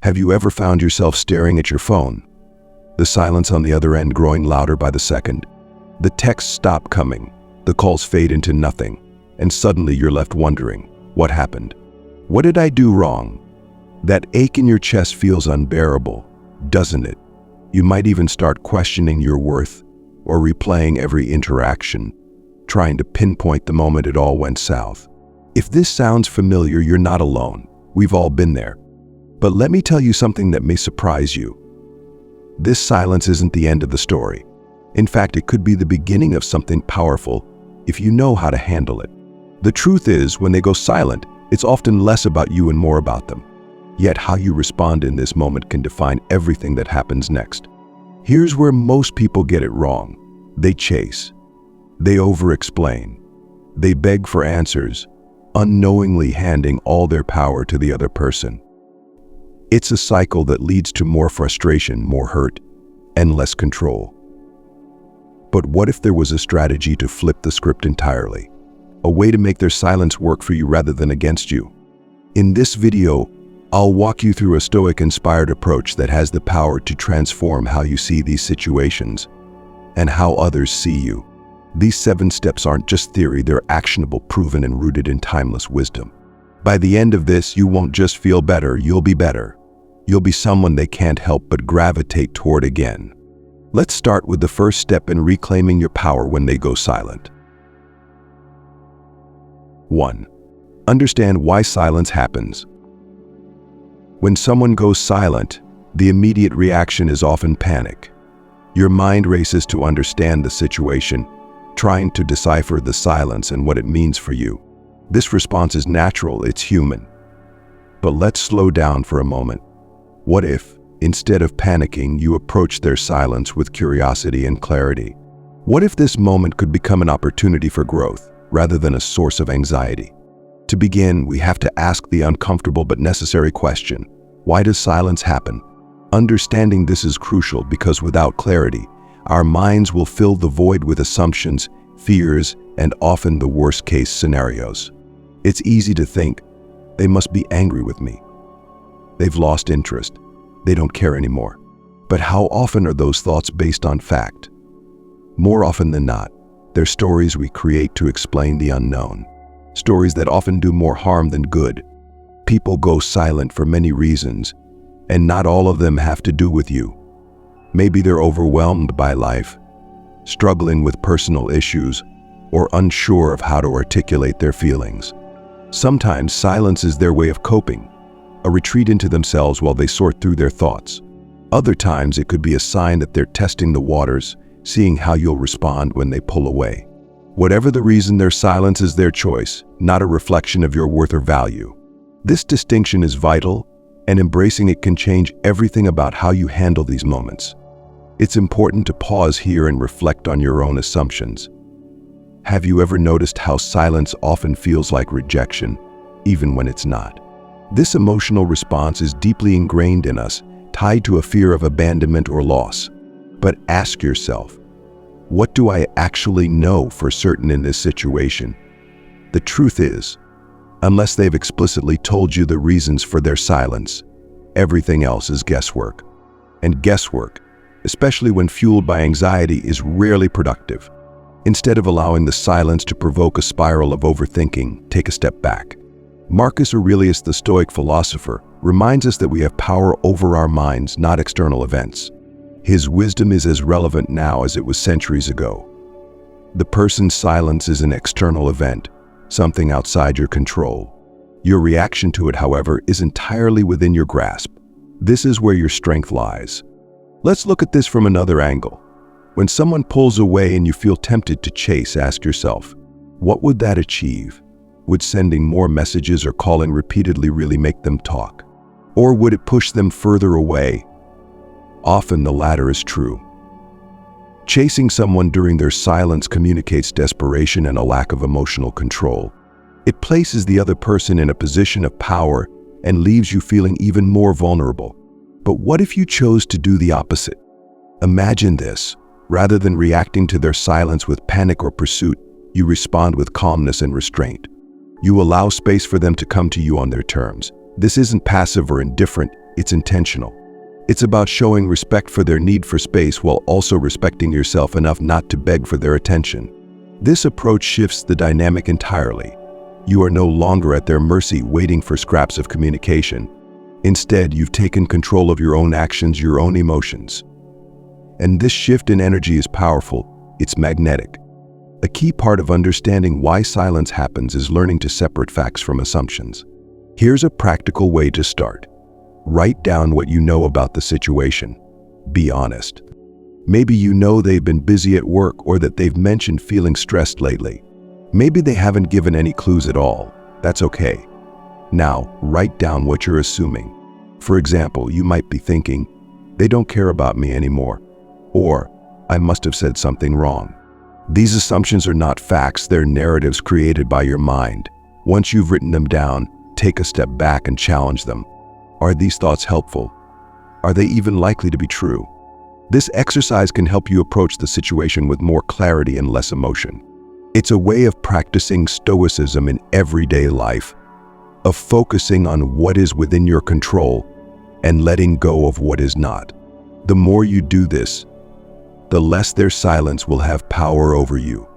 Have you ever found yourself staring at your phone? The silence on the other end growing louder by the second. The texts stop coming, the calls fade into nothing, and suddenly you're left wondering, what happened? What did I do wrong? That ache in your chest feels unbearable, doesn't it? You might even start questioning your worth or replaying every interaction, trying to pinpoint the moment it all went south. If this sounds familiar, you're not alone. We've all been there. But let me tell you something that may surprise you. This silence isn't the end of the story. In fact, it could be the beginning of something powerful if you know how to handle it. The truth is, when they go silent, it's often less about you and more about them. Yet how you respond in this moment can define everything that happens next. Here's where most people get it wrong. They chase. They over-explain. They beg for answers, unknowingly handing all their power to the other person. It's a cycle that leads to more frustration, more hurt, and less control. But what if there was a strategy to flip the script entirely? A way to make their silence work for you rather than against you? In this video, I'll walk you through a Stoic-inspired approach that has the power to transform how you see these situations and how others see you. These 7 steps aren't just theory, they're actionable, proven, and rooted in timeless wisdom. By the end of this, you won't just feel better, you'll be better. You'll be someone they can't help but gravitate toward again. Let's start with the first step in reclaiming your power when they go silent. 1. Understand why silence happens. When someone goes silent, the immediate reaction is often panic. Your mind races to understand the situation, trying to decipher the silence and what it means for you. This response is natural, it's human. But let's slow down for a moment. What if, instead of panicking, you approach their silence with curiosity and clarity? What if this moment could become an opportunity for growth, rather than a source of anxiety? To begin, we have to ask the uncomfortable but necessary question: why does silence happen? Understanding this is crucial because without clarity, our minds will fill the void with assumptions, fears, and often the worst-case scenarios. It's easy to think, they must be angry with me. They've lost interest. They don't care anymore. But how often are those thoughts based on fact? More often than not, they're stories we create to explain the unknown. Stories that often do more harm than good. People go silent for many reasons, and not all of them have to do with you. Maybe they're overwhelmed by life, struggling with personal issues, or unsure of how to articulate their feelings. Sometimes silence is their way of coping, a retreat into themselves while they sort through their thoughts. Other times it could be a sign that they're testing the waters, seeing how you'll respond when they pull away. Whatever the reason, their silence is their choice, not a reflection of your worth or value. This distinction is vital, and embracing it can change everything about how you handle these moments. It's important to pause here and reflect on your own assumptions. Have you ever noticed how silence often feels like rejection, even when it's not? This emotional response is deeply ingrained in us, tied to a fear of abandonment or loss. But ask yourself, what do I actually know for certain in this situation? The truth is, unless they've explicitly told you the reasons for their silence, everything else is guesswork. And guesswork, especially when fueled by anxiety, is rarely productive. Instead of allowing the silence to provoke a spiral of overthinking, take a step back. Marcus Aurelius, the Stoic philosopher, reminds us that we have power over our minds, not external events. His wisdom is as relevant now as it was centuries ago. The person's silence is an external event, something outside your control. Your reaction to it, however, is entirely within your grasp. This is where your strength lies. Let's look at this from another angle. When someone pulls away and you feel tempted to chase, ask yourself, what would that achieve? Would sending more messages or calling repeatedly really make them talk? Or would it push them further away? Often the latter is true. Chasing someone during their silence communicates desperation and a lack of emotional control. It places the other person in a position of power and leaves you feeling even more vulnerable. But what if you chose to do the opposite? Imagine this. Rather than reacting to their silence with panic or pursuit, you respond with calmness and restraint. You allow space for them to come to you on their terms. This isn't passive or indifferent, it's intentional. It's about showing respect for their need for space while also respecting yourself enough not to beg for their attention. This approach shifts the dynamic entirely. You are no longer at their mercy waiting for scraps of communication. Instead, you've taken control of your own actions, your own emotions. And this shift in energy is powerful. It's magnetic. A key part of understanding why silence happens is learning to separate facts from assumptions. Here's a practical way to start. Write down what you know about the situation. Be honest. Maybe you know they've been busy at work or that they've mentioned feeling stressed lately. Maybe they haven't given any clues at all. That's okay. Now, write down what you're assuming. For example, you might be thinking, they don't care about me anymore, or I must have said something wrong. These assumptions are not facts, they're narratives created by your mind. Once you've written them down, take a step back and challenge them. Are these thoughts helpful? Are they even likely to be true? This exercise can help you approach the situation with more clarity and less emotion. It's a way of practicing stoicism in everyday life, of focusing on what is within your control and letting go of what is not. The more you do this, the less their silence will have power over you.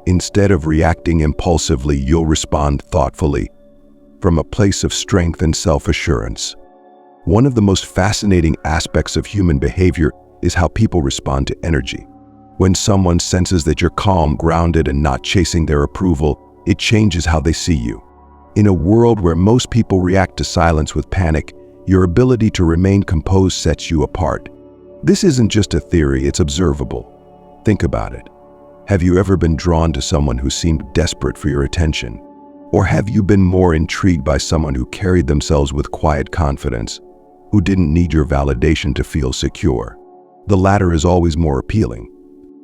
Instead of reacting impulsively, you'll respond thoughtfully, from a place of strength and self-assurance. One of the most fascinating aspects of human behavior is how people respond to energy. When someone senses that you're calm, grounded, and not chasing their approval, it changes how they see you. In a world where most people react to silence with panic, your ability to remain composed sets you apart. This isn't just a theory, it's observable. Think about it. Have you ever been drawn to someone who seemed desperate for your attention? Or have you been more intrigued by someone who carried themselves with quiet confidence, who didn't need your validation to feel secure? The latter is always more appealing.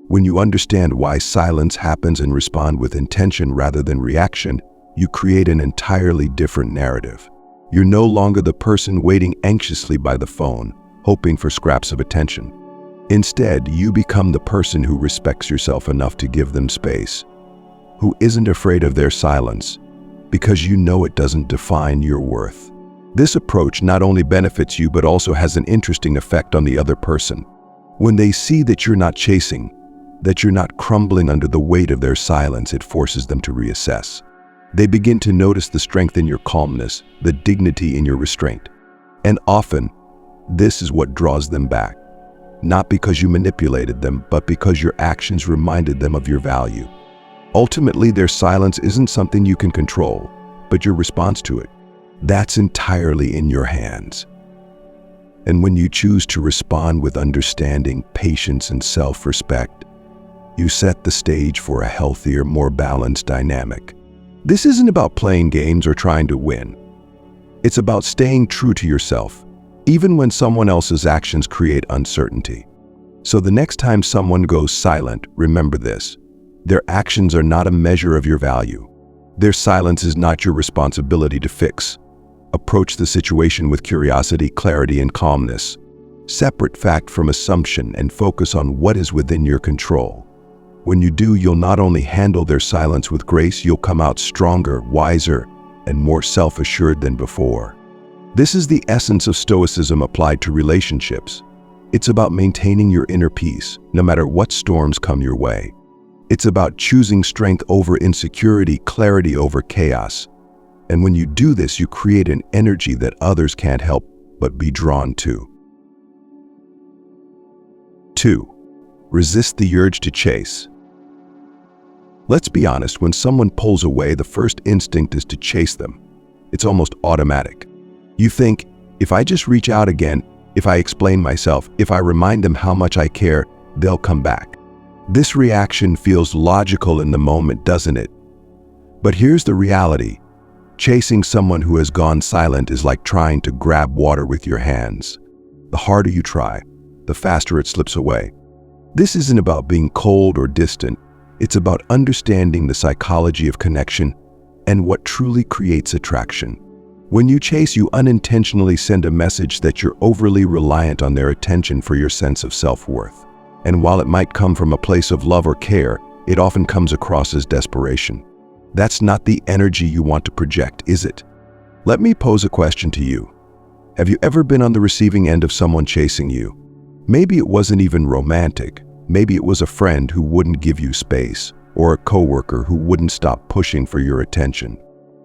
When you understand why silence happens and respond with intention rather than reaction, you create an entirely different narrative. You're no longer the person waiting anxiously by the phone, hoping for scraps of attention. Instead, you become the person who respects yourself enough to give them space, who isn't afraid of their silence, because you know it doesn't define your worth. This approach not only benefits you but also has an interesting effect on the other person. When they see that you're not chasing, that you're not crumbling under the weight of their silence, it forces them to reassess. They begin to notice the strength in your calmness, the dignity in your restraint. And often, this is what draws them back. Not because you manipulated them, but because your actions reminded them of your value. Ultimately, their silence isn't something you can control, but your response to it. That's entirely in your hands. And when you choose to respond with understanding, patience, and self-respect, you set the stage for a healthier, more balanced dynamic. This isn't about playing games or trying to win. It's about staying true to yourself, even when someone else's actions create uncertainty. So the next time someone goes silent, remember this. Their actions are not a measure of your value. Their silence is not your responsibility to fix. Approach the situation with curiosity, clarity, and calmness. Separate fact from assumption and focus on what is within your control. When you do, you'll not only handle their silence with grace, you'll come out stronger, wiser, and more self-assured than before. This is the essence of Stoicism applied to relationships. It's about maintaining your inner peace, no matter what storms come your way. It's about choosing strength over insecurity, clarity over chaos. And when you do this, you create an energy that others can't help but be drawn to. 2. Resist the urge to chase. Let's be honest, when someone pulls away, the first instinct is to chase them. It's almost automatic. You think, if I just reach out again, if I explain myself, if I remind them how much I care, they'll come back. This reaction feels logical in the moment, doesn't it? But here's the reality. Chasing someone who has gone silent is like trying to grab water with your hands. The harder you try, the faster it slips away. This isn't about being cold or distant. It's about understanding the psychology of connection and what truly creates attraction. When you chase, you unintentionally send a message that you're overly reliant on their attention for your sense of self-worth. And while it might come from a place of love or care, it often comes across as desperation. That's not the energy you want to project, is it? Let me pose a question to you. Have you ever been on the receiving end of someone chasing you? Maybe it wasn't even romantic. Maybe it was a friend who wouldn't give you space, or a coworker who wouldn't stop pushing for your attention.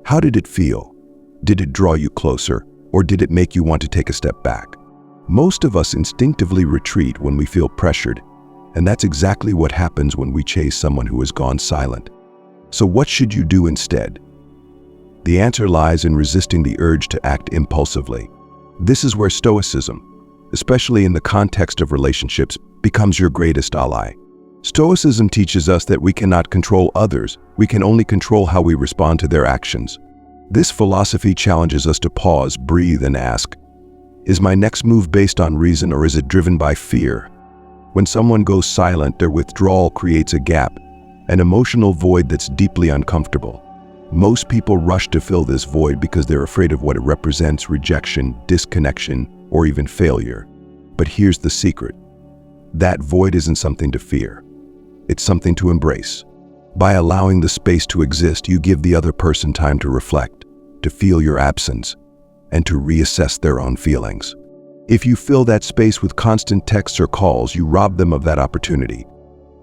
How did it feel? Did it draw you closer, or did it make you want to take a step back? Most of us instinctively retreat when we feel pressured, and that's exactly what happens when we chase someone who has gone silent. So what should you do instead? The answer lies in resisting the urge to act impulsively. This is where Stoicism, especially in the context of relationships, becomes your greatest ally. Stoicism teaches us that we cannot control others, we can only control how we respond to their actions. This philosophy challenges us to pause, breathe, and ask, is my next move based on reason or is it driven by fear? When someone goes silent, their withdrawal creates a gap, an emotional void that's deeply uncomfortable. Most people rush to fill this void because they're afraid of what it represents: rejection, disconnection, or even failure. But here's the secret. That void isn't something to fear. It's something to embrace. By allowing the space to exist, you give the other person time to reflect, to feel your absence, and to reassess their own feelings. If you fill that space with constant texts or calls, you rob them of that opportunity.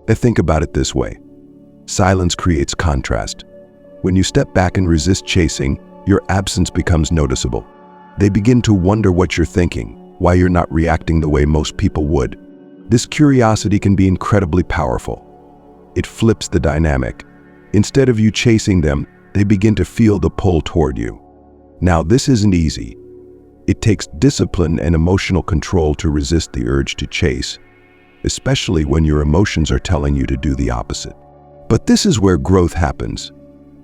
Think about it this way. Silence creates contrast. When you step back and resist chasing, your absence becomes noticeable. They begin to wonder what you're thinking, why you're not reacting the way most people would. This curiosity can be incredibly powerful. It flips the dynamic. Instead of you chasing them, they begin to feel the pull toward you. Now, this isn't easy. It takes discipline and emotional control to resist the urge to chase, especially when your emotions are telling you to do the opposite. But this is where growth happens.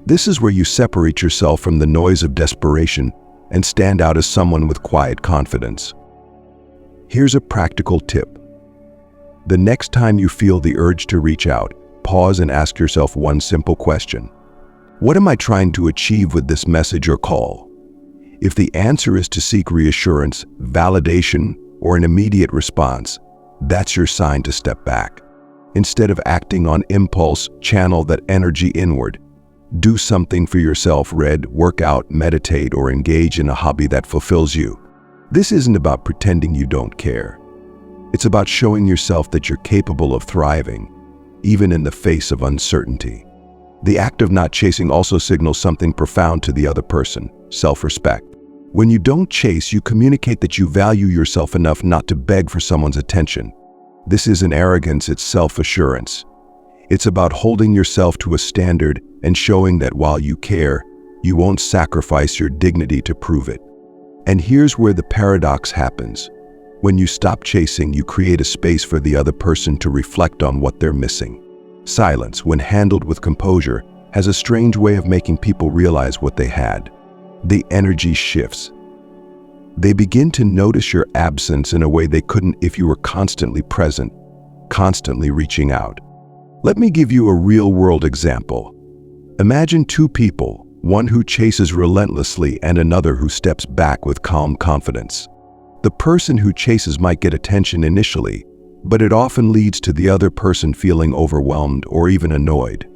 This is where you separate yourself from the noise of desperation and stand out as someone with quiet confidence. Here's a practical tip. The next time you feel the urge to reach out, pause and ask yourself one simple question. What am I trying to achieve with this message or call? If the answer is to seek reassurance, validation, or an immediate response, that's your sign to step back. Instead of acting on impulse, channel that energy inward. Do something for yourself: read, work out, meditate, or engage in a hobby that fulfills you. This isn't about pretending you don't care. It's about showing yourself that you're capable of thriving, even in the face of uncertainty. The act of not chasing also signals something profound to the other person: self-respect. When you don't chase, you communicate that you value yourself enough not to beg for someone's attention. This isn't arrogance, it's self-assurance. It's about holding yourself to a standard and showing that while you care, you won't sacrifice your dignity to prove it. And here's where the paradox happens. When you stop chasing, you create a space for the other person to reflect on what they're missing. Silence, when handled with composure, has a strange way of making people realize what they had. The energy shifts. They begin to notice your absence in a way they couldn't if you were constantly present, constantly reaching out. Let me give you a real-world example. Imagine two people, one who chases relentlessly and another who steps back with calm confidence. The person who chases might get attention initially, but it often leads to the other person feeling overwhelmed or even annoyed.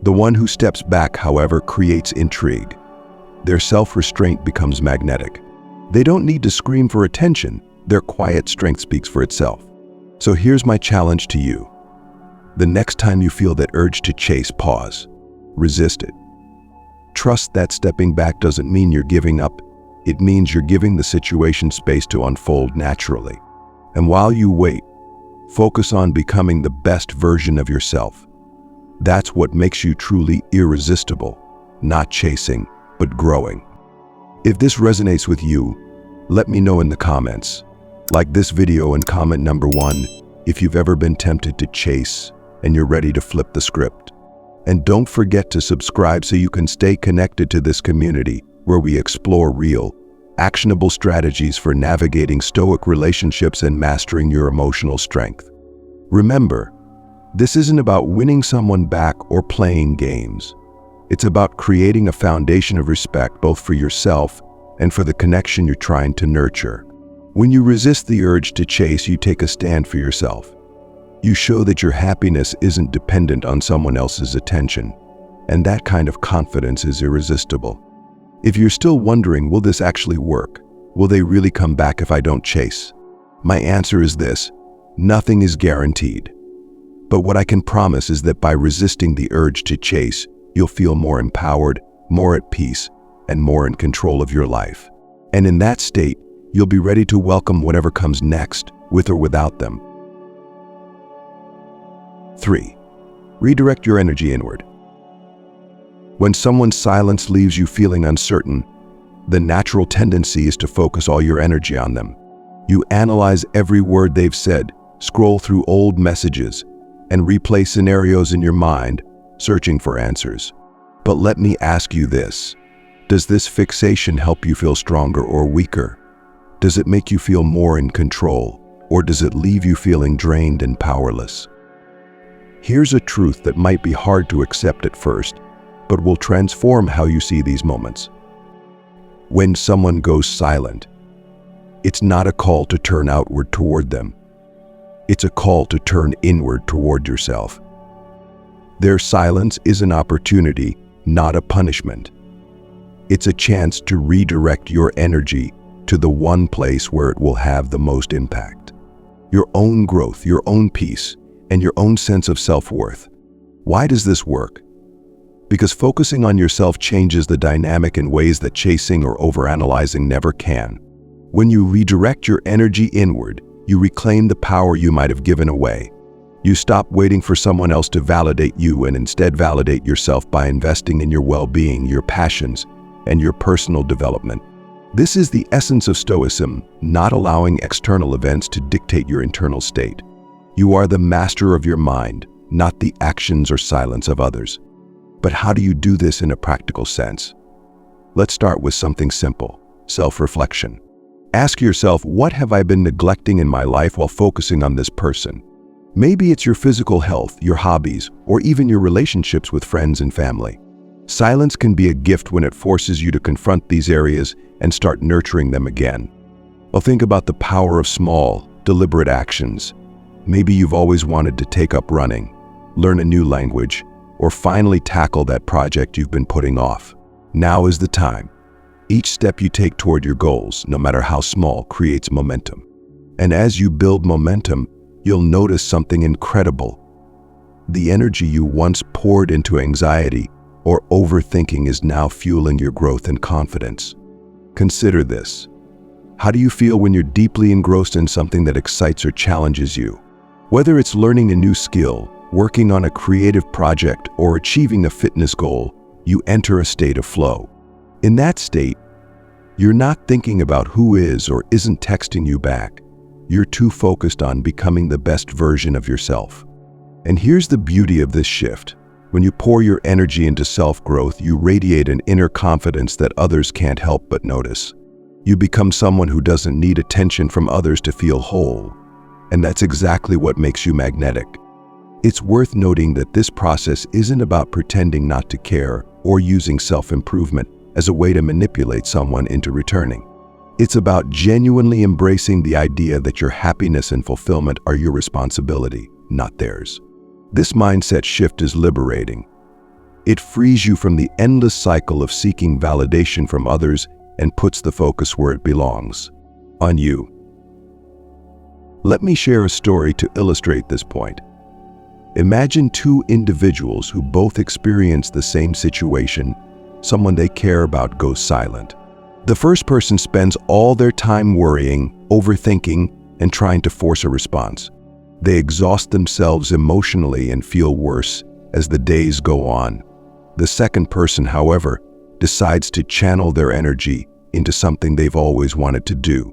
The one who steps back, however, creates intrigue. Their self-restraint becomes magnetic. They don't need to scream for attention. Their quiet strength speaks for itself. So here's my challenge to you. The next time you feel that urge to chase, pause. Resist it. Trust that stepping back doesn't mean you're giving up. It means you're giving the situation space to unfold naturally. And while you wait, focus on becoming the best version of yourself. That's what makes you truly irresistible, not chasing, but growing. If this resonates with you, let me know in the comments. Like this video and comment number 1 if you've ever been tempted to chase and you're ready to flip the script. And don't forget to subscribe so you can stay connected to this community where we explore real, actionable strategies for navigating Stoic relationships and mastering your emotional strength. Remember, this isn't about winning someone back or playing games. It's about creating a foundation of respect both for yourself and for the connection you're trying to nurture. When you resist the urge to chase, you take a stand for yourself. You show that your happiness isn't dependent on someone else's attention, and that kind of confidence is irresistible. If you're still wondering, will this actually work? Will they really come back if I don't chase? My answer is this: nothing is guaranteed. But what I can promise is that by resisting the urge to chase, you'll feel more empowered, more at peace, and more in control of your life. And in that state, you'll be ready to welcome whatever comes next, with or without them. 3. Redirect your energy inward. When someone's silence leaves you feeling uncertain, the natural tendency is to focus all your energy on them. You analyze every word they've said, scroll through old messages, and replay scenarios in your mind, searching for answers. But let me ask you this: does this fixation help you feel stronger or weaker? Does it make you feel more in control, or does it leave you feeling drained and powerless? Here's a truth that might be hard to accept at first, but will transform how you see these moments. When someone goes silent, it's not a call to turn outward toward them. It's a call to turn inward toward yourself. Their silence is an opportunity, not a punishment. It's a chance to redirect your energy to the one place where it will have the most impact: your own growth, your own peace, and your own sense of self-worth. Why does this work? Because focusing on yourself changes the dynamic in ways that chasing or overanalyzing never can. When you redirect your energy inward, you reclaim the power you might have given away. You stop waiting for someone else to validate you and instead validate yourself by investing in your well-being, your passions, and your personal development. This is the essence of Stoicism, not allowing external events to dictate your internal state. You are the master of your mind, not the actions or silence of others. But how do you do this in a practical sense? Let's start with something simple: self-reflection. Ask yourself, what have I been neglecting in my life while focusing on this person? Maybe it's your physical health, your hobbies, or even your relationships with friends and family. Silence can be a gift when it forces you to confront these areas and start nurturing them again. Well, think about the power of small, deliberate actions. Maybe you've always wanted to take up running, learn a new language, or finally tackle that project you've been putting off. Now is the time. Each step you take toward your goals, no matter how small, creates momentum. And as you build momentum, you'll notice something incredible. The energy you once poured into anxiety or overthinking is now fueling your growth and confidence. Consider this. How do you feel when you're deeply engrossed in something that excites or challenges you? Whether it's learning a new skill, working on a creative project, or achieving a fitness goal, you enter a state of flow. In that state, you're not thinking about who is or isn't texting you back. You're too focused on becoming the best version of yourself. And here's the beauty of this shift. When you pour your energy into self-growth, you radiate an inner confidence that others can't help but notice. You become someone who doesn't need attention from others to feel whole. And that's exactly what makes you magnetic. It's worth noting that this process isn't about pretending not to care or using self-improvement as a way to manipulate someone into returning. It's about genuinely embracing the idea that your happiness and fulfillment are your responsibility, not theirs. This mindset shift is liberating. It frees you from the endless cycle of seeking validation from others and puts the focus where it belongs: on you. Let me share a story to illustrate this point. Imagine two individuals who both experience the same situation. Someone they care about goes silent. The first person spends all their time worrying, overthinking, and trying to force a response. They exhaust themselves emotionally and feel worse as the days go on. The second person, however, decides to channel their energy into something they've always wanted to do.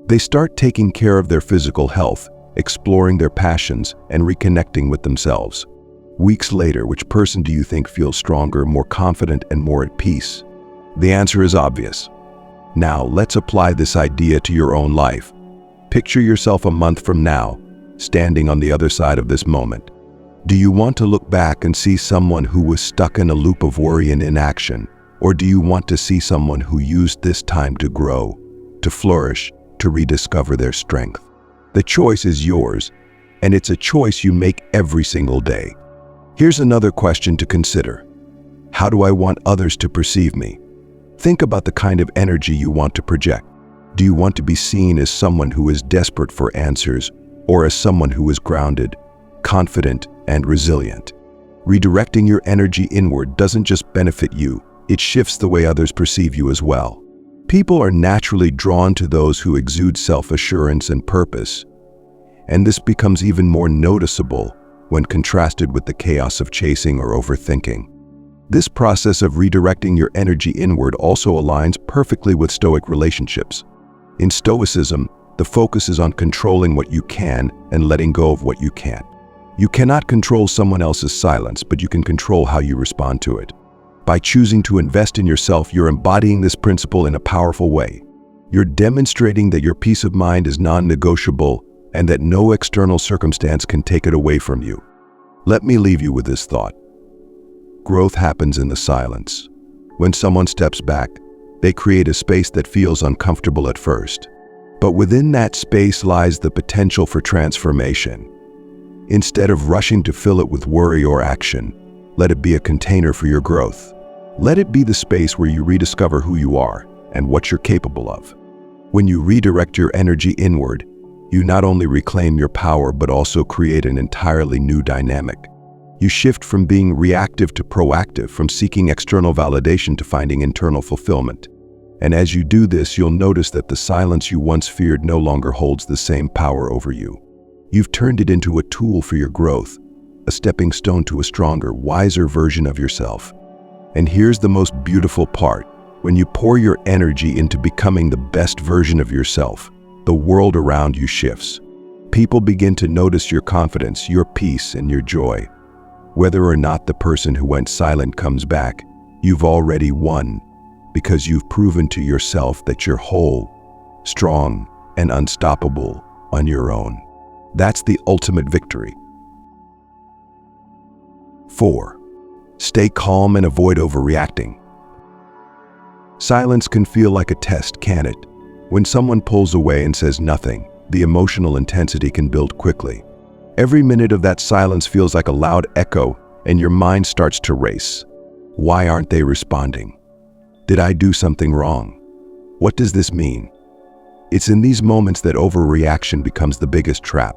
They start taking care of their physical health, exploring their passions, and reconnecting with themselves. Weeks later, which person do you think feels stronger, more confident, and more at peace? The answer is obvious. Now, let's apply this idea to your own life. Picture yourself a month from now, standing on the other side of this moment. Do you want to look back and see someone who was stuck in a loop of worry and inaction? Or do you want to see someone who used this time to grow, to flourish, to rediscover their strength? The choice is yours, and it's a choice you make every single day. Here's another question to consider. How do I want others to perceive me? Think about the kind of energy you want to project. Do you want to be seen as someone who is desperate for answers, or as someone who is grounded, confident, and resilient? Redirecting your energy inward doesn't just benefit you, it shifts the way others perceive you as well. People are naturally drawn to those who exude self-assurance and purpose, and this becomes even more noticeable when contrasted with the chaos of chasing or overthinking. This process of redirecting your energy inward also aligns perfectly with Stoic relationships. In Stoicism, the focus is on controlling what you can and letting go of what you can't. You cannot control someone else's silence, but you can control how you respond to it. By choosing to invest in yourself, you're embodying this principle in a powerful way. You're demonstrating that your peace of mind is non-negotiable and that no external circumstance can take it away from you. Let me leave you with this thought. Growth happens in the silence. When someone steps back, they create a space that feels uncomfortable at first. But within that space lies the potential for transformation. Instead of rushing to fill it with worry or action, let it be a container for your growth. Let it be the space where you rediscover who you are and what you're capable of. When you redirect your energy inward, you not only reclaim your power but also create an entirely new dynamic. You shift from being reactive to proactive, from seeking external validation to finding internal fulfillment. And as you do this, you'll notice that the silence you once feared no longer holds the same power over you. You've turned it into a tool for your growth, a stepping stone to a stronger, wiser version of yourself. And here's the most beautiful part. When you pour your energy into becoming the best version of yourself, the world around you shifts. People begin to notice your confidence, your peace, and your joy. Whether or not the person who went silent comes back, you've already won, because you've proven to yourself that you're whole, strong, and unstoppable on your own. That's the ultimate victory. 4. Stay calm and avoid overreacting. Silence can feel like a test, can't it? When someone pulls away and says nothing, the emotional intensity can build quickly. Every minute of that silence feels like a loud echo, and your mind starts to race. Why aren't they responding? Did I do something wrong? What does this mean? It's in these moments that overreaction becomes the biggest trap.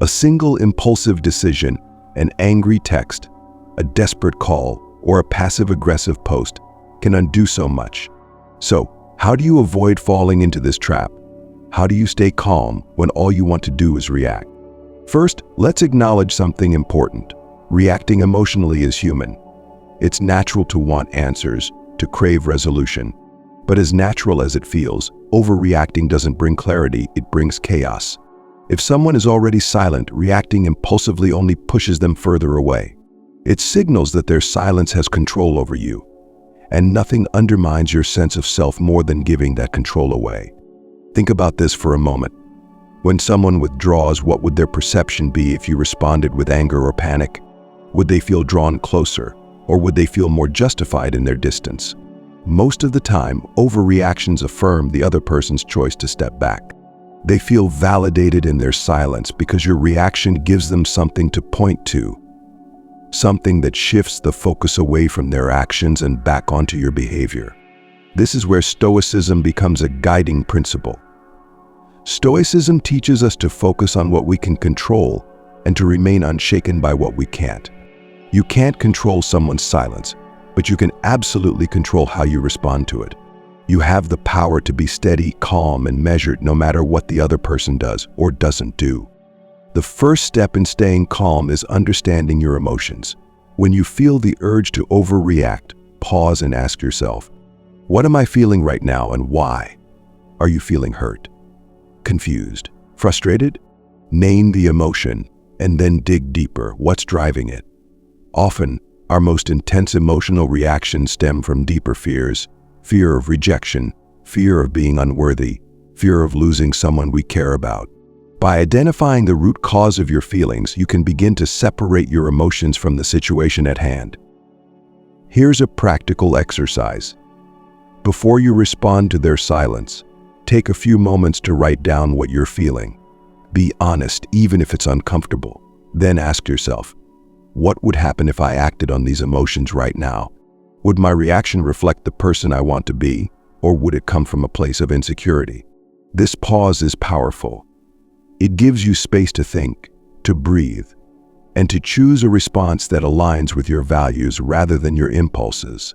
A single impulsive decision, an angry text, a desperate call, or a passive-aggressive post can undo so much. So, how do you avoid falling into this trap? How do you stay calm when all you want to do is react? First, let's acknowledge something important. Reacting emotionally is human. It's natural to want answers, to crave resolution. But as natural as it feels, overreacting doesn't bring clarity, it brings chaos. If someone is already silent, reacting impulsively only pushes them further away. It signals that their silence has control over you. And nothing undermines your sense of self more than giving that control away. Think about this for a moment. When someone withdraws, what would their perception be if you responded with anger or panic? Would they feel drawn closer, or would they feel more justified in their distance? Most of the time, overreactions affirm the other person's choice to step back. They feel validated in their silence because your reaction gives them something to point to, something that shifts the focus away from their actions and back onto your behavior. This is where Stoicism becomes a guiding principle. Stoicism teaches us to focus on what we can control and to remain unshaken by what we can't. You can't control someone's silence, but you can absolutely control how you respond to it. You have the power to be steady, calm, and measured no matter what the other person does or doesn't do. The first step in staying calm is understanding your emotions. When you feel the urge to overreact, pause and ask yourself, what am I feeling right now and why? Are you feeling hurt, confused, frustrated? Name the emotion and then dig deeper. What's driving it? Often, our most intense emotional reactions stem from deeper fears: fear of rejection, fear of being unworthy, fear of losing someone we care about. By identifying the root cause of your feelings, you can begin to separate your emotions from the situation at hand. Here's a practical exercise. Before you respond to their silence, take a few moments to write down what you're feeling. Be honest, even if it's uncomfortable. Then ask yourself, what would happen if I acted on these emotions right now? Would my reaction reflect the person I want to be, or would it come from a place of insecurity? This pause is powerful. It gives you space to think, to breathe, and to choose a response that aligns with your values rather than your impulses.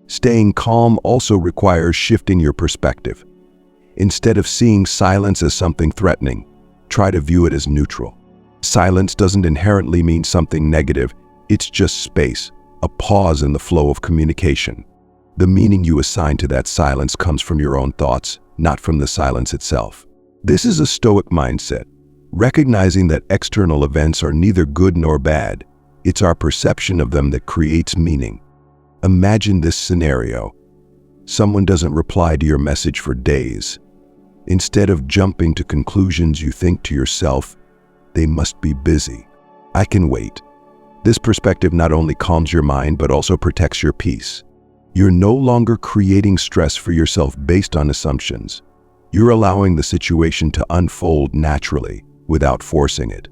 Staying calm also requires shifting your perspective. Instead of seeing silence as something threatening, try to view it as neutral. Silence doesn't inherently mean something negative, it's just space, a pause in the flow of communication. The meaning you assign to that silence comes from your own thoughts, not from the silence itself. This is a Stoic mindset, recognizing that external events are neither good nor bad. It's our perception of them that creates meaning. Imagine this scenario. Someone doesn't reply to your message for days. Instead of jumping to conclusions, you think to yourself, they must be busy. I can wait. This perspective not only calms your mind, but also protects your peace. You're no longer creating stress for yourself based on assumptions. You're allowing the situation to unfold naturally, without forcing it.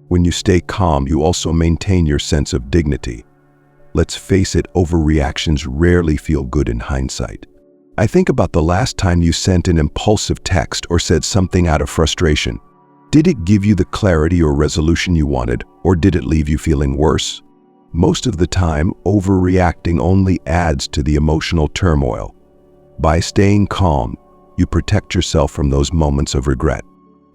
When you stay calm, you also maintain your sense of dignity. Let's face it, overreactions rarely feel good in hindsight. I think about the last time you sent an impulsive text or said something out of frustration. Did it give you the clarity or resolution you wanted, or did it leave you feeling worse? Most of the time, overreacting only adds to the emotional turmoil. By staying calm, you protect yourself from those moments of regret.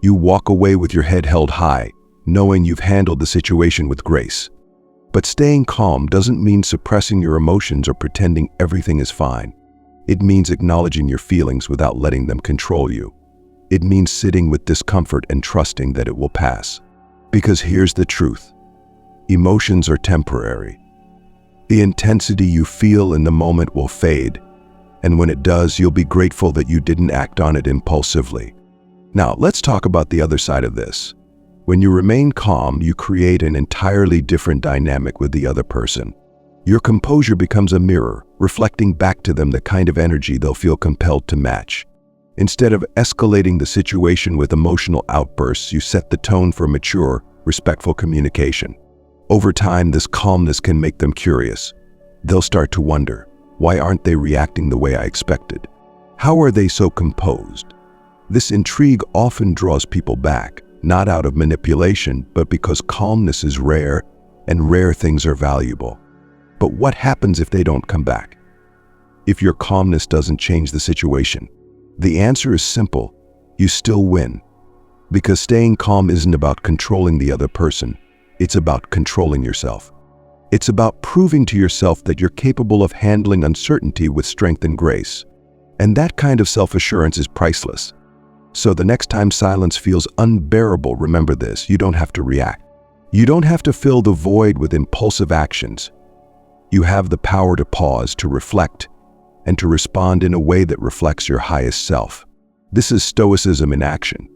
You walk away with your head held high, knowing you've handled the situation with grace. But staying calm doesn't mean suppressing your emotions or pretending everything is fine. It means acknowledging your feelings without letting them control you. It means sitting with discomfort and trusting that it will pass. Because here's the truth. Emotions are temporary. The intensity you feel in the moment will fade, and when it does, you'll be grateful that you didn't act on it impulsively. Now, let's talk about the other side of this. When you remain calm, you create an entirely different dynamic with the other person. Your composure becomes a mirror, reflecting back to them the kind of energy they'll feel compelled to match. Instead of escalating the situation with emotional outbursts, you set the tone for mature, respectful communication. Over time, this calmness can make them curious. They'll start to wonder, why aren't they reacting the way I expected? How are they so composed? This intrigue often draws people back, not out of manipulation, but because calmness is rare, and rare things are valuable. But what happens if they don't come back? If your calmness doesn't change the situation? The answer is simple. You still win. Because staying calm isn't about controlling the other person. It's about controlling yourself. It's about proving to yourself that you're capable of handling uncertainty with strength and grace. And that kind of self-assurance is priceless. So the next time silence feels unbearable, remember this: you don't have to react. You don't have to fill the void with impulsive actions. You have the power to pause, to reflect, and to respond in a way that reflects your highest self. This is Stoicism in action.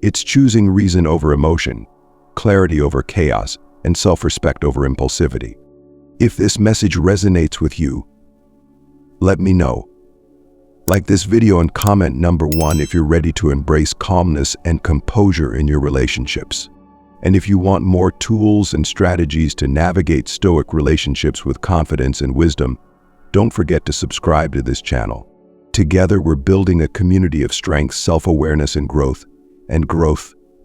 It's choosing reason over emotion, clarity over chaos, and self-respect over impulsivity. If this message resonates with you, let me know. Like this video and comment number 1 if you're ready to embrace calmness and composure in your relationships. And if you want more tools and strategies to navigate Stoic relationships with confidence and wisdom, don't forget to subscribe to this channel. Together, we're building a community of strength, self-awareness, and growth,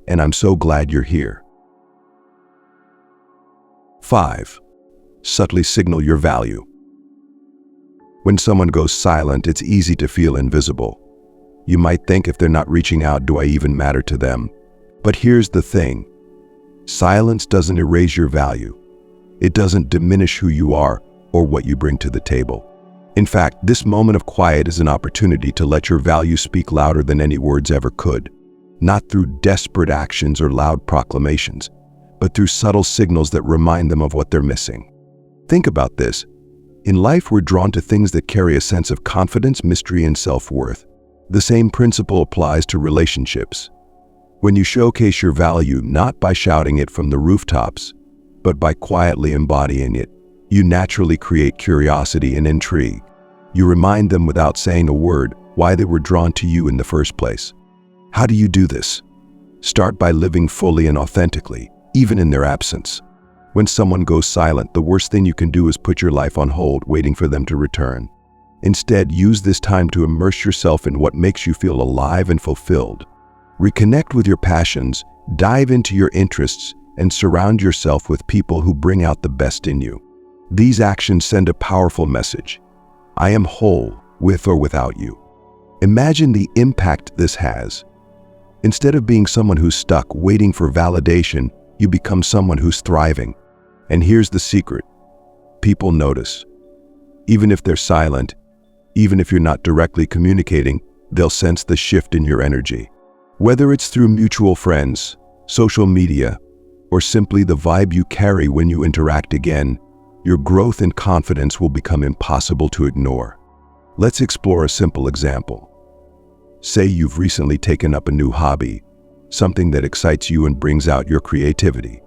and I'm so glad you're here. 5. Subtly signal your value. When someone goes silent, it's easy to feel invisible. You might think, if they're not reaching out, do I even matter to them? But here's the thing. Silence doesn't erase your value. It doesn't diminish who you are or what you bring to the table. In fact, this moment of quiet is an opportunity to let your value speak louder than any words ever could. Not through desperate actions or loud proclamations, but through subtle signals that remind them of what they're missing. Think about this. In life, we're drawn to things that carry a sense of confidence, mystery, and self-worth. The same principle applies to relationships. When you showcase your value not by shouting it from the rooftops, but by quietly embodying it, you naturally create curiosity and intrigue. You remind them without saying a word why they were drawn to you in the first place. How do you do this? Start by living fully and authentically, even in their absence. When someone goes silent, the worst thing you can do is put your life on hold, waiting for them to return. Instead, use this time to immerse yourself in what makes you feel alive and fulfilled. Reconnect with your passions, dive into your interests, and surround yourself with people who bring out the best in you. These actions send a powerful message. I am whole, with or without you. Imagine the impact this has. Instead of being someone who's stuck waiting for validation, you become someone who's thriving. And here's the secret. People notice. Even if they're silent, even if you're not directly communicating, they'll sense the shift in your energy. Whether it's through mutual friends, social media, or simply the vibe you carry when you interact again, your growth and confidence will become impossible to ignore. Let's explore a simple example. Say you've recently taken up a new hobby, something that excites you and brings out your creativity.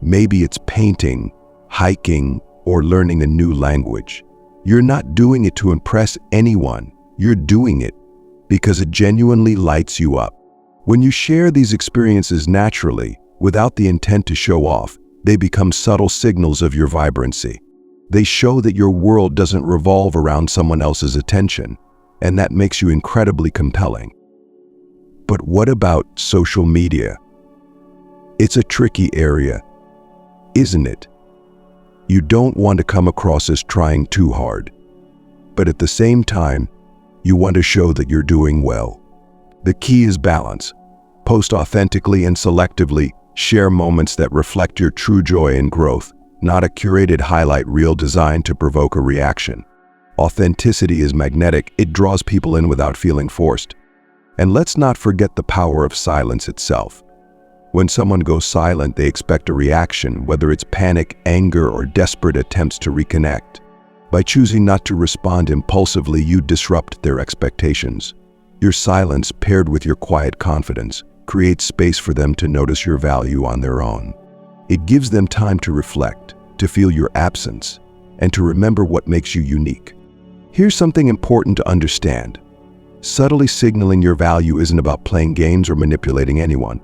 Maybe it's painting, hiking, or learning a new language. You're not doing it to impress anyone. You're doing it because it genuinely lights you up. When you share these experiences naturally, without the intent to show off, they become subtle signals of your vibrancy. They show that your world doesn't revolve around someone else's attention, and that makes you incredibly compelling. But what about social media? It's a tricky area, isn't it? You don't want to come across as trying too hard, but at the same time, you want to show that you're doing well. The key is balance. Post authentically and selectively, share moments that reflect your true joy and growth, not a curated highlight reel designed to provoke a reaction. Authenticity is magnetic. It draws people in without feeling forced. And let's not forget the power of silence itself. When someone goes silent, they expect a reaction, whether it's panic, anger, or desperate attempts to reconnect. By choosing not to respond impulsively, you disrupt their expectations. Your silence, paired with your quiet confidence, creates space for them to notice your value on their own. It gives them time to reflect, to feel your absence, and to remember what makes you unique. Here's something important to understand. Subtly signaling your value isn't about playing games or manipulating anyone.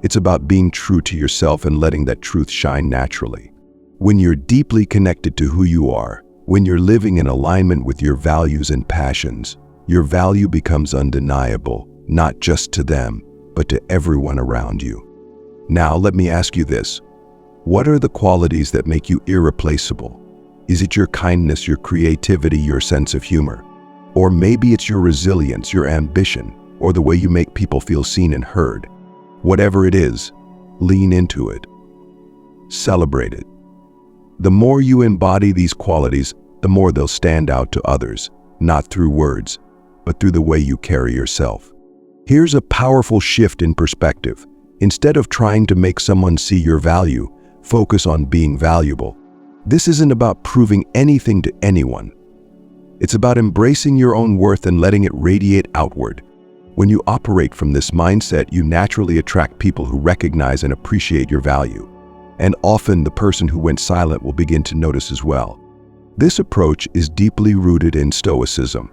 It's about being true to yourself and letting that truth shine naturally. When you're deeply connected to who you are, when you're living in alignment with your values and passions, your value becomes undeniable, not just to them, but to everyone around you. Now, let me ask you this. What are the qualities that make you irreplaceable? Is it your kindness, your creativity, your sense of humor? Or maybe it's your resilience, your ambition, or the way you make people feel seen and heard. Whatever it is, lean into it. Celebrate it. The more you embody these qualities, the more they'll stand out to others, not through words, but through the way you carry yourself. Here's a powerful shift in perspective. Instead of trying to make someone see your value, focus on being valuable. This isn't about proving anything to anyone. It's about embracing your own worth and letting it radiate outward. When you operate from this mindset, you naturally attract people who recognize and appreciate your value. And often the person who went silent will begin to notice as well. This approach is deeply rooted in Stoicism.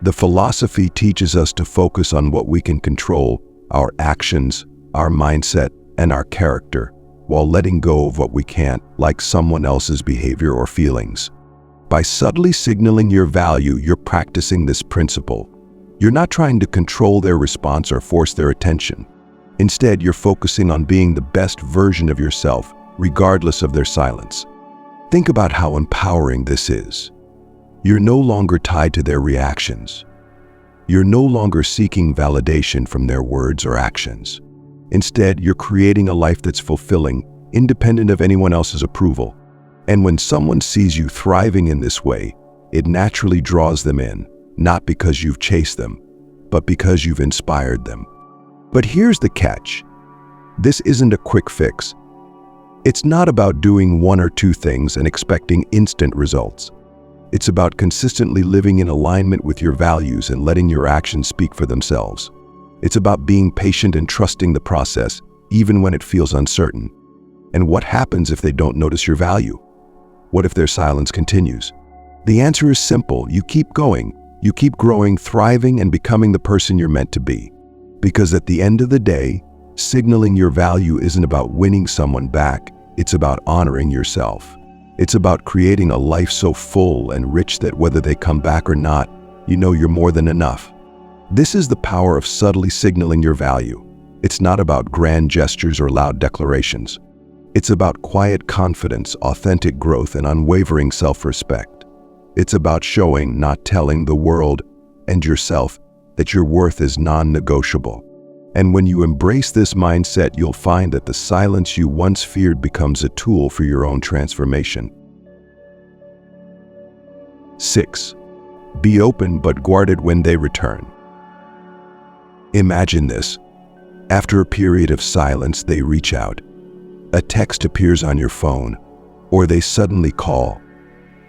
The philosophy teaches us to focus on what we can control, our actions, our mindset, and our character, while letting go of what we can't, like someone else's behavior or feelings. By subtly signaling your value, you're practicing this principle. You're not trying to control their response or force their attention. Instead, you're focusing on being the best version of yourself, regardless of their silence. Think about how empowering this is. You're no longer tied to their reactions. You're no longer seeking validation from their words or actions. Instead, you're creating a life that's fulfilling, independent of anyone else's approval. And when someone sees you thriving in this way, it naturally draws them in, not because you've chased them, but because you've inspired them. But here's the catch. This isn't a quick fix. It's not about doing one or two things and expecting instant results. It's about consistently living in alignment with your values and letting your actions speak for themselves. It's about being patient and trusting the process, even when it feels uncertain. And what happens if they don't notice your value? What if their silence continues? The answer is simple. You keep going. You keep growing, thriving, and becoming the person you're meant to be. Because at the end of the day, signaling your value isn't about winning someone back. It's about honoring yourself. It's about creating a life so full and rich that whether they come back or not, you know you're more than enough. This is the power of subtly signaling your value. It's not about grand gestures or loud declarations. It's about quiet confidence, authentic growth, and unwavering self-respect. It's about showing, not telling, the world and yourself that your worth is non-negotiable. And when you embrace this mindset, you'll find that the silence you once feared becomes a tool for your own transformation. 6. Be open but guarded when they return. Imagine this. After a period of silence, they reach out. A text appears on your phone, or they suddenly call,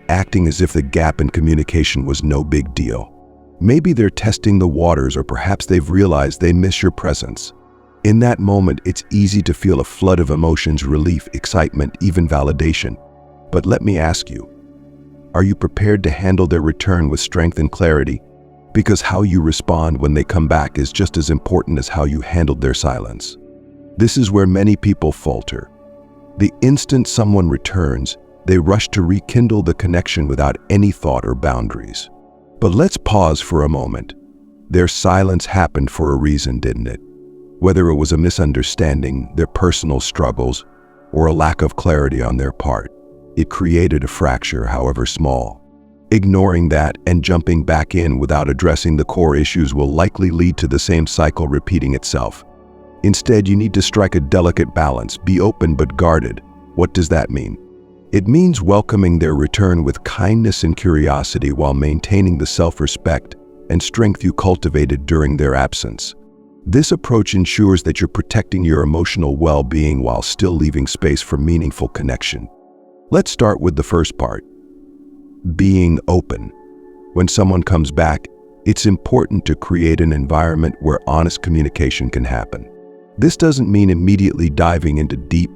acting as if the gap in communication was no big deal. Maybe they're testing the waters, or perhaps they've realized they miss your presence. In that moment, it's easy to feel a flood of emotions: relief, excitement, even validation. But let me ask you, are you prepared to handle their return with strength and clarity? Because how you respond when they come back is just as important as how you handled their silence. This is where many people falter. The instant someone returns, they rush to rekindle the connection without any thought or boundaries. But let's pause for a moment. Their silence happened for a reason, didn't it? Whether it was a misunderstanding, their personal struggles, or a lack of clarity on their part, it created a fracture, however small. Ignoring that and jumping back in without addressing the core issues will likely lead to the same cycle repeating itself. Instead, you need to strike a delicate balance. Be open but guarded. What does that mean? It means welcoming their return with kindness and curiosity while maintaining the self-respect and strength you cultivated during their absence. This approach ensures that you're protecting your emotional well-being while still leaving space for meaningful connection. Let's start with the first part. Being open. When someone comes back, it's important to create an environment where honest communication can happen. This doesn't mean immediately diving into deep,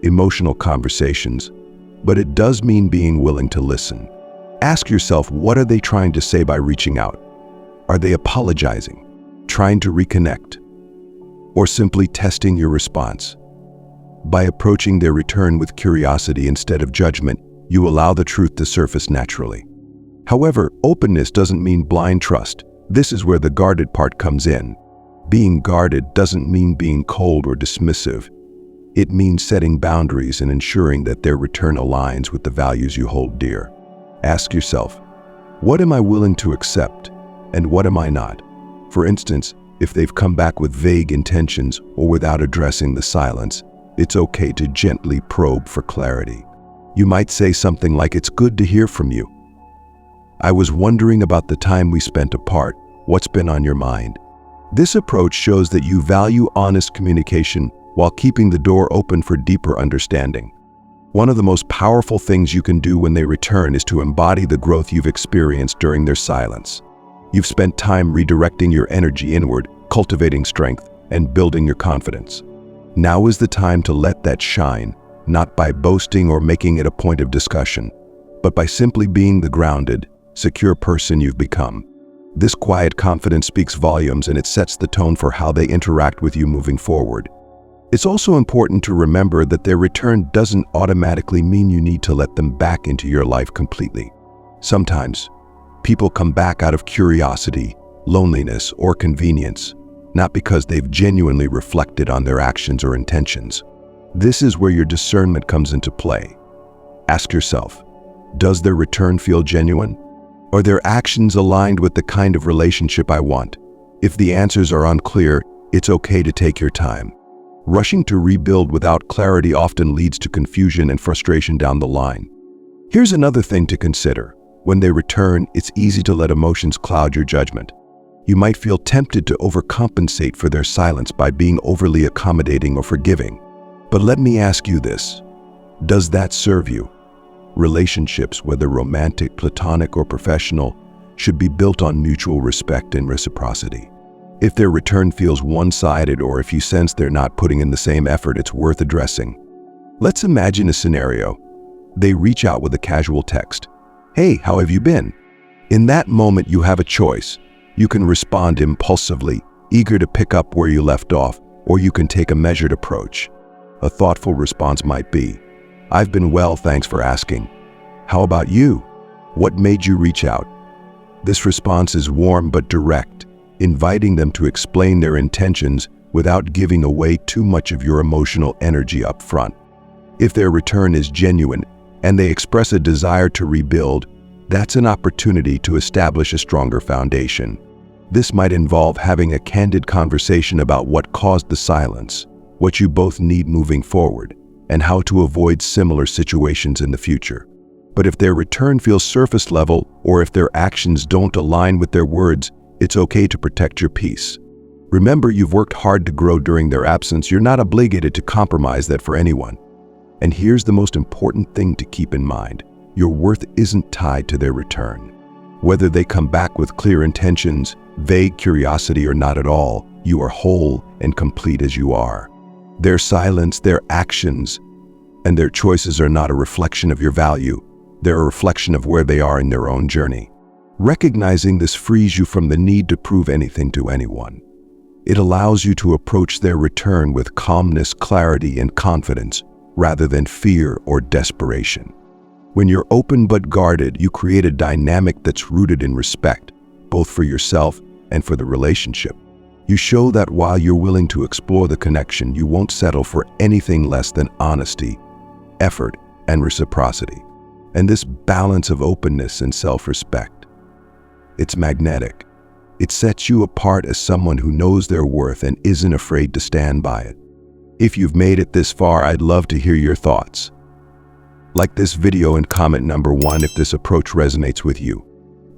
emotional conversations, but it does mean being willing to listen. Ask yourself, what are they trying to say by reaching out? Are they apologizing, trying to reconnect, or simply testing your response? By approaching their return with curiosity instead of judgment, you allow the truth to surface naturally. However, openness doesn't mean blind trust. This is where the guarded part comes in. Being guarded doesn't mean being cold or dismissive. It means setting boundaries and ensuring that their return aligns with the values you hold dear. Ask yourself, what am I willing to accept and what am I not? For instance, if they've come back with vague intentions or without addressing the silence, it's okay to gently probe for clarity. You might say something like, "It's good to hear from you. I was wondering about the time we spent apart. What's been on your mind?" This approach shows that you value honest communication while keeping the door open for deeper understanding. One of the most powerful things you can do when they return is to embody the growth you've experienced during their silence. You've spent time redirecting your energy inward, cultivating strength, and building your confidence. Now is the time to let that shine, not by boasting or making it a point of discussion, but by simply being the grounded, secure person you've become. This quiet confidence speaks volumes, and it sets the tone for how they interact with you moving forward. It's also important to remember that their return doesn't automatically mean you need to let them back into your life completely. Sometimes, people come back out of curiosity, loneliness, or convenience, not because they've genuinely reflected on their actions or intentions. This is where your discernment comes into play. Ask yourself, does their return feel genuine? Are their actions aligned with the kind of relationship I want? If the answers are unclear, it's okay to take your time. Rushing to rebuild without clarity often leads to confusion and frustration down the line. Here's another thing to consider. When they return, it's easy to let emotions cloud your judgment. You might feel tempted to overcompensate for their silence by being overly accommodating or forgiving. But let me ask you this, does that serve you? Relationships, whether romantic, platonic, or professional, should be built on mutual respect and reciprocity. If their return feels one-sided, or if you sense they're not putting in the same effort, it's worth addressing. Let's imagine a scenario. They reach out with a casual text. "Hey, how have you been?" In that moment, you have a choice. You can respond impulsively, eager to pick up where you left off, or you can take a measured approach. A thoughtful response might be, "I've been well, thanks for asking. How about you? What made you reach out?" This response is warm but direct, inviting them to explain their intentions without giving away too much of your emotional energy up front. If their return is genuine and they express a desire to rebuild, that's an opportunity to establish a stronger foundation. This might involve having a candid conversation about what caused the silence, what you both need moving forward, and how to avoid similar situations in the future. But if their return feels surface level, or if their actions don't align with their words, it's okay to protect your peace. Remember, you've worked hard to grow during their absence. You're not obligated to compromise that for anyone. And here's the most important thing to keep in mind. Your worth isn't tied to their return. Whether they come back with clear intentions, vague curiosity, or not at all, you are whole and complete as you are. Their silence, their actions, and their choices are not a reflection of your value. They're a reflection of where they are in their own journey. Recognizing this frees you from the need to prove anything to anyone. It allows you to approach their return with calmness, clarity, and confidence, rather than fear or desperation. When you're open but guarded, you create a dynamic that's rooted in respect, both for yourself and for the relationship. You show that while you're willing to explore the connection, you won't settle for anything less than honesty, effort, and reciprocity. And this balance of openness and self-respect, it's magnetic. It sets you apart as someone who knows their worth and isn't afraid to stand by it. If you've made it this far, I'd love to hear your thoughts. Like this video and comment number 1 if this approach resonates with you.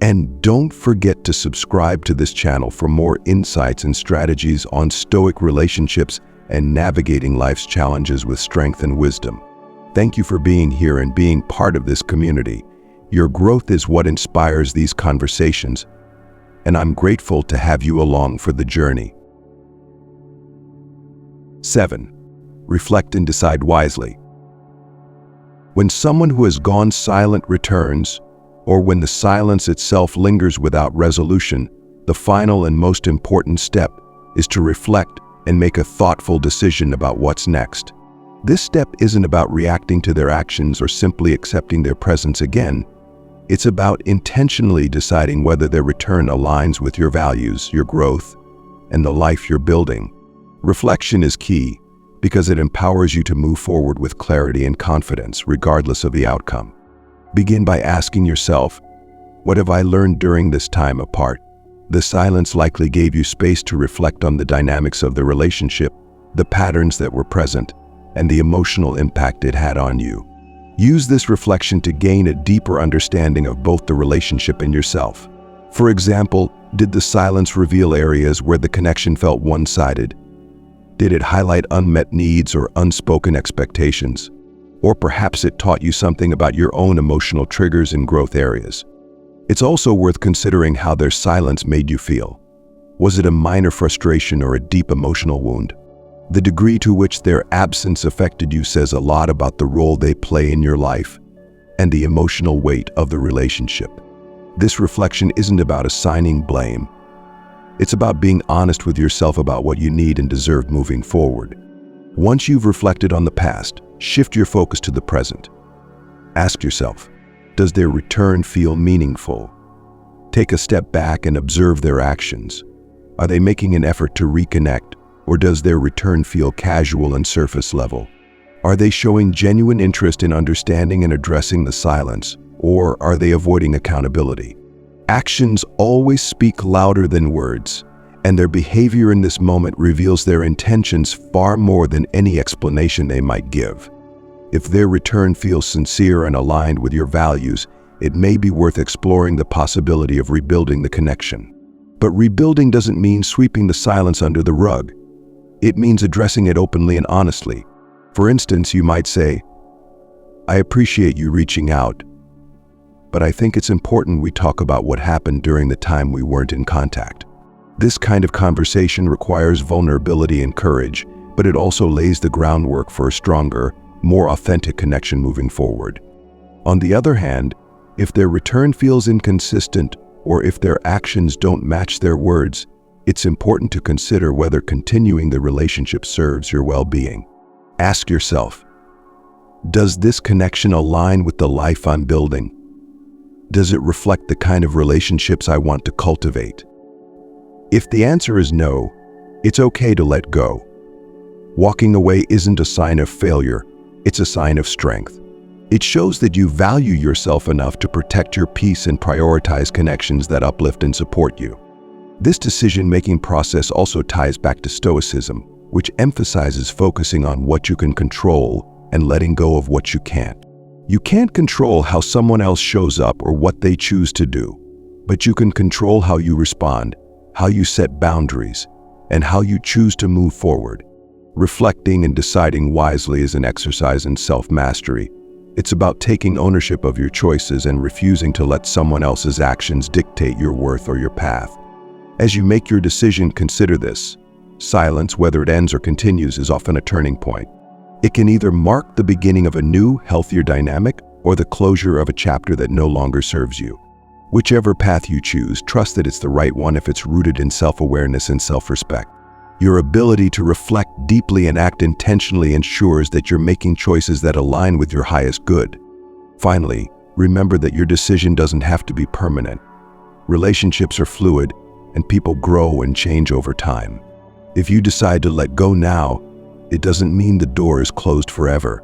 And don't forget to subscribe to this channel for more insights and strategies on Stoic relationships and navigating life's challenges with strength and wisdom. Thank you for being here and being part of this community. Your growth is what inspires these conversations, and I'm grateful to have you along for the journey. 7. Reflect and decide wisely. When someone who has gone silent returns, or when the silence itself lingers without resolution, the final and most important step is to reflect and make a thoughtful decision about what's next. This step isn't about reacting to their actions or simply accepting their presence again. It's about intentionally deciding whether their return aligns with your values, your growth, and the life you're building. Reflection is key because it empowers you to move forward with clarity and confidence, regardless of the outcome. Begin by asking yourself, what have I learned during this time apart? The silence likely gave you space to reflect on the dynamics of the relationship, the patterns that were present, and the emotional impact it had on you. Use this reflection to gain a deeper understanding of both the relationship and yourself. For example, did the silence reveal areas where the connection felt one-sided? Did it highlight unmet needs or unspoken expectations? Or perhaps it taught you something about your own emotional triggers and growth areas. It's also worth considering how their silence made you feel. Was it a minor frustration or a deep emotional wound? The degree to which their absence affected you says a lot about the role they play in your life and the emotional weight of the relationship. This reflection isn't about assigning blame. It's about being honest with yourself about what you need and deserve moving forward. Once you've reflected on the past, shift your focus to the present. Ask yourself, does their return feel meaningful? Take a step back and observe their actions. Are they making an effort to reconnect, or does their return feel casual and surface level? Are they showing genuine interest in understanding and addressing the silence, or are they avoiding accountability? Actions always speak louder than words, and their behavior in this moment reveals their intentions far more than any explanation they might give. If their return feels sincere and aligned with your values, it may be worth exploring the possibility of rebuilding the connection. But rebuilding doesn't mean sweeping the silence under the rug. It means addressing it openly and honestly. For instance, you might say, "I appreciate you reaching out, but I think it's important we talk about what happened during the time we weren't in contact." This kind of conversation requires vulnerability and courage, but it also lays the groundwork for a stronger, more authentic connection moving forward. On the other hand, if their return feels inconsistent or if their actions don't match their words, it's important to consider whether continuing the relationship serves your well-being. Ask yourself, Does this connection align with the life I'm building? Does it reflect the kind of relationships I want to cultivate? If the answer is no, it's okay to let go. Walking away isn't a sign of failure, it's a sign of strength. It shows that you value yourself enough to protect your peace and prioritize connections that uplift and support you. This decision-making process also ties back to Stoicism, which emphasizes focusing on what you can control and letting go of what you can't. You can't control how someone else shows up or what they choose to do, but you can control how you respond, how you set boundaries, and how you choose to move forward. Reflecting and deciding wisely is an exercise in self-mastery. It's about taking ownership of your choices and refusing to let someone else's actions dictate your worth or your path. As you make your decision, consider this. Silence, whether it ends or continues, is often a turning point. It can either mark the beginning of a new, healthier dynamic or the closure of a chapter that no longer serves you. Whichever path you choose, trust that it's the right one if it's rooted in self-awareness and self-respect. Your ability to reflect deeply and act intentionally ensures that you're making choices that align with your highest good. Finally, remember that your decision doesn't have to be permanent. Relationships are fluid, and people grow and change over time. If you decide to let go now, it doesn't mean the door is closed forever.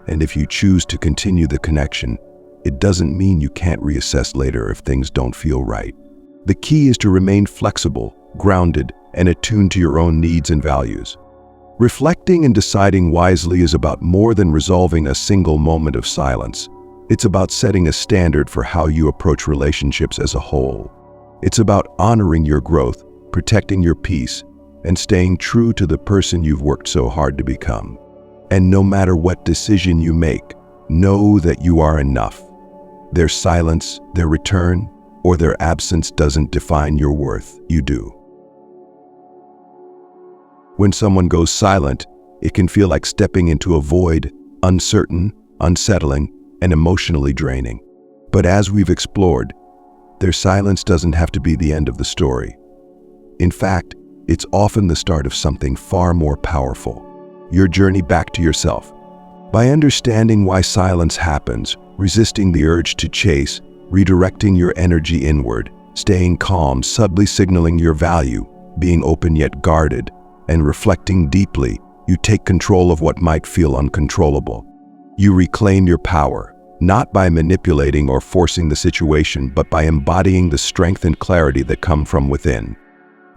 And if you choose to continue the connection, it doesn't mean you can't reassess later if things don't feel right. The key is to remain flexible, grounded, and attuned to your own needs and values. Reflecting and deciding wisely is about more than resolving a single moment of silence. It's about setting a standard for how you approach relationships as a whole. It's about honoring your growth, protecting your peace, and staying true to the person you've worked so hard to become. And no matter what decision you make, know that you are enough. Their silence, their return, or their absence doesn't define your worth. You do. When someone goes silent, it can feel like stepping into a void, uncertain, unsettling, and emotionally draining. But as we've explored, their silence doesn't have to be the end of the story. In fact, it's often the start of something far more powerful: your journey back to yourself. By understanding why silence happens, resisting the urge to chase, redirecting your energy inward, staying calm, subtly signaling your value, being open yet guarded, and reflecting deeply, you take control of what might feel uncontrollable. You reclaim your power, not by manipulating or forcing the situation, but by embodying the strength and clarity that come from within.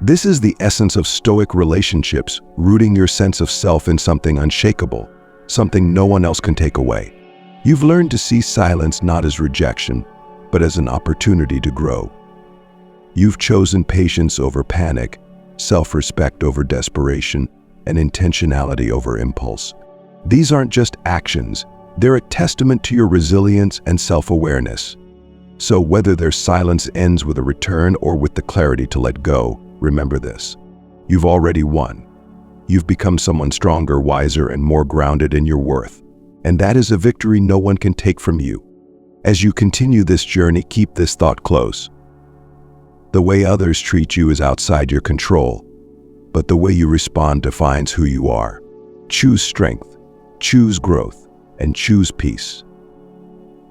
This is the essence of Stoic relationships, rooting your sense of self in something unshakable, something no one else can take away. You've learned to see silence not as rejection, but as an opportunity to grow. You've chosen patience over panic, self-respect over desperation, and intentionality over impulse. These aren't just actions, they're a testament to your resilience and self-awareness. So whether their silence ends with a return or with the clarity to let go, remember this: you've already won. You've become someone stronger, wiser, and more grounded in your worth. And that is a victory no one can take from you. As you continue this journey, keep this thought close. The way others treat you is outside your control, but the way you respond defines who you are. Choose strength, choose growth, and choose peace.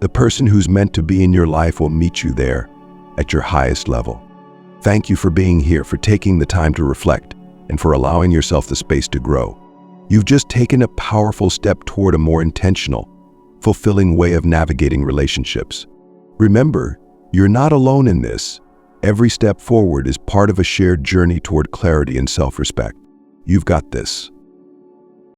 The person who's meant to be in your life will meet you there, at your highest level. Thank you for being here, for taking the time to reflect, and for allowing yourself the space to grow. You've just taken a powerful step toward a more intentional, fulfilling way of navigating relationships. Remember, you're not alone in this. Every step forward is part of a shared journey toward clarity and self-respect. You've got this.